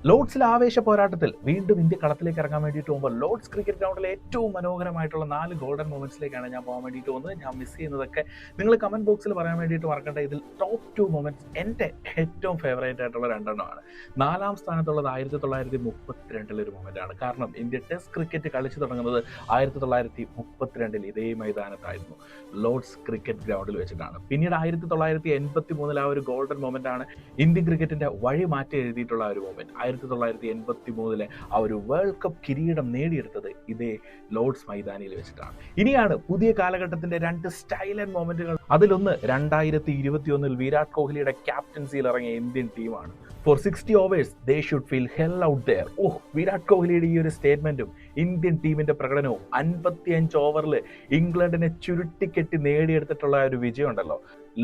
ലോർഡ്സിലെ ആവേശ പോരാട്ടത്തിൽ വീണ്ടും ഇന്ത്യ കളത്തിലേക്ക് ഇറങ്ങാൻ വേണ്ടിയിട്ട് പോകുമ്പോൾ ലോർഡ്സ് ക്രിക്കറ്റ് ഗ്രൗണ്ടിലെ ഏറ്റവും മനോഹരമായിട്ടുള്ള 4 ഗോൾഡൻ മൊമെന്റ്സിലേക്കാണ് ഞാൻ പോകാൻ വേണ്ടിയിട്ട് പോകുന്നത്. ഞാൻ മിസ് ചെയ്യുന്നതൊക്കെ നിങ്ങൾ കമന്റ് ബോക്സിൽ പറയാൻ വേണ്ടിയിട്ട് മറക്കേണ്ട. ഇതിൽ ടോപ്പ് 2 മൊമെന്റ്സ് എൻ്റെ ഏറ്റവും ഫേവറേറ്റ് ആയിട്ടുള്ള രണ്ടെണ്ണമാണ്. 4ാം സ്ഥാനത്തുള്ളത് 1932 ഒരു മൊമെന്റ് ആണ്. കാരണം ഇന്ത്യ ടെസ്റ്റ് ക്രിക്കറ്റ് കളിച്ചു തുടങ്ങുന്നത് 1932 ഇതേ മൈതാനത്തായിരുന്നു, ലോർഡ്സ് ക്രിക്കറ്റ് ഗ്രൗണ്ടിൽ വെച്ചിട്ടാണ്. പിന്നീട് 1983 ആ ഒരു ഗോൾഡൻ മൊമെന്റ് ആണ് ഇന്ത്യൻ ക്രിക്കറ്റിന്റെ വഴി മാറ്റി എഴുതിയിട്ടുള്ള ഒരു മൊമെന്റ്. 1983 ആ ഒരു വേൾഡ് കപ്പ് കിരീടം നേടിയെടുത്തത് ഇതേ ലോർഡ്സ് മൈതാനിയിൽ വെച്ചിട്ടാണ്. ഇനിയാണ് പുതിയ കാലഘട്ടത്തിന്റെ 2 സ്റ്റൈലൻ മൊമെന്റുകൾ. അതിലൊന്ന് 2021 വിരാട് കോഹ്ലിയുടെ ക്യാപ്റ്റൻസിയിൽ ഇറങ്ങിയ ഇന്ത്യൻ ടീമാണ്. For 60 overs they should feel hell out there. Virat കോഹ്ലിയുടെ ഈ ഒരു സ്റ്റേറ്റ്മെന്റും ഇന്ത്യൻ ടീമിന്റെ പ്രകടനവും 55 ഓവറിൽ ഇംഗ്ലണ്ടിനെ ചുരുട്ടിക്കെട്ടി നേടിയെടുത്തിട്ടുള്ള ഒരു വിജയം ഉണ്ടല്ലോ,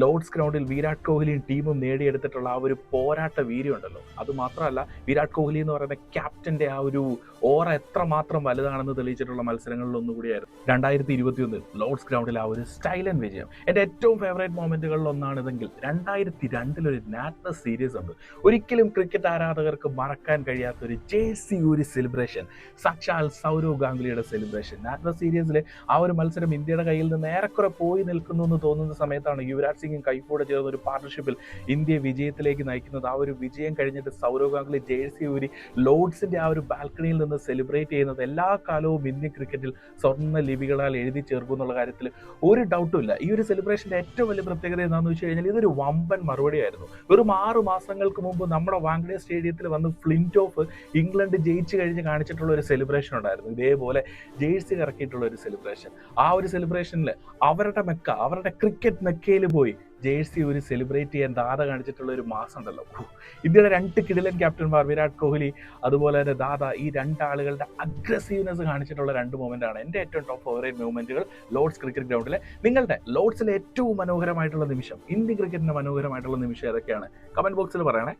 ലോർഡ്സ് ഗ്രൗണ്ടിൽ വിരാട് കോഹ്ലിയും ടീമും നേടിയെടുത്തിട്ടുള്ള ആ ഒരു പോരാട്ട വീര്യം ഉണ്ടല്ലോ, അതുമാത്രമല്ല വിരാട് കോഹ്ലി എന്ന് പറയുന്ന ക്യാപ്റ്റന്റെ ആ ഒരു ഓറ എത്രമാത്രം വലുതാണെന്ന് തെളിയിച്ചിട്ടുള്ള മത്സരങ്ങളിൽ ഒന്നുകൂടിയായിരുന്നു 2021 ലോർഡ്സ് ഗ്രൗണ്ടിൽ ആ ഒരു സ്റ്റൈലൻ വിജയം. എൻ്റെ ഏറ്റവും ഫേവറേറ്റ് മൊമെന്റുകളിൽ ഒന്നാണിതെങ്കിൽ 2002 ഒരു നാറ്റ്നസ് സീരീസ് ഉണ്ട്. ഒരിക്കലും ക്രിക്കറ്റ് ആരാധകർക്ക് മറക്കാൻ കഴിയാത്ത ഒരു ജേഴ്സി ഒരു സെലിബ്രേഷൻ, സാക്ഷാൽ സൗരവ് ഗാംഗുലിയുടെ സെലിബ്രേഷൻ. നാറ്റ്നസ് സീരീസിൽ ആ ഒരു മത്സരം ഇന്ത്യയുടെ കയ്യിൽ നിന്ന് ഏറെക്കുറെ പോയി നിൽക്കുന്നു എന്ന് തോന്നുന്ന സമയത്താണ് യുവരാജ് സിംഗും കൈഫോടെ ചേർന്ന ഒരു പാർട്ണർഷിപ്പിൽ ഇന്ത്യയെ വിജയത്തിലേക്ക് നയിക്കുന്നത്. ആ ഒരു വിജയം കഴിഞ്ഞിട്ട് സൗരവ് ഗാംഗുലി ജേഴ്സി ഊരി ലോർഡ്സിന്റെ ആ ഒരു ബാൽക്കണിയിൽ നിന്ന് സെലിബ്രേറ്റ് ചെയ്യുന്നത് എല്ലാ കാലവും ഇന്ത്യൻ ക്രിക്കറ്റിൽ സ്വർണ്ണ ലിപികളാൽ എഴുതി ചേർക്കും എന്നുള്ള കാര്യത്തിൽ ഒരു ഡൗട്ടും ഇല്ല. ഈ ഒരു സെലിബ്രേഷന്റെ ഏറ്റവും വലിയ പ്രത്യേകത എന്താണെന്ന് വെച്ച് കഴിഞ്ഞാൽ ഇതൊരു വമ്പൻ മറുപടിയായിരുന്നു. വെറും 6 മാസങ്ങൾക്ക് മുമ്പ് നമ്മുടെ വാങ്കഡെ സ്റ്റേഡിയത്തിൽ വന്ന് ഫ്ലിന്റ് ഓഫ് ഇംഗ്ലണ്ട് ജയിച്ചു കഴിഞ്ഞ് കാണിച്ചിട്ടുള്ള ഒരു സെലിബ്രേഷൻ ഉണ്ടായിരുന്നു. ഇതേപോലെ ജേഴ്സി ഇറക്കിയിട്ടുള്ള ഒരു സെലിബ്രേഷൻ. ആ ഒരു സെലിബ്രേഷനിൽ അവരുടെ മെക്ക, അവരുടെ ക്രിക്കറ്റ് മെക്കയിൽ പോയി ജേഴ്സി ഒരു സെലിബ്രേറ്റ് ചെയ്യാൻ ദാദ കാണിച്ചിട്ടുള്ള ഒരു മാസം ഉണ്ടല്ലോ. ഇന്ത്യയുടെ 2 കിടിലൻ ക്യാപ്റ്റന്മാർ വിരാട് കോഹ്ലി അതുപോലെ തന്നെ ദാദ, ഈ 2 ആളുകളുടെ അഗ്രസീവ്നെസ് കാണിച്ചിട്ടുള്ള 2 മൊമെന്റാണ് എൻ്റെ ഏറ്റവും ടോപ്പ് ഫേവറേറ്റ് മൂവ്മെന്റുകൾ ലോർഡ്സ് ക്രിക്കറ്റ് ഗ്രൗണ്ടിലെ. നിങ്ങളുടെ ലോർഡ്സിലെ ഏറ്റവും മനോഹരമായിട്ടുള്ള നിമിഷം, ഇന്ത്യൻ ക്രിക്കറ്റിന്റെ മനോഹരമായിട്ടുള്ള നിമിഷം ഏതൊക്കെയാണ്? കമന്റ് ബോക്സിൽ പറയണേ.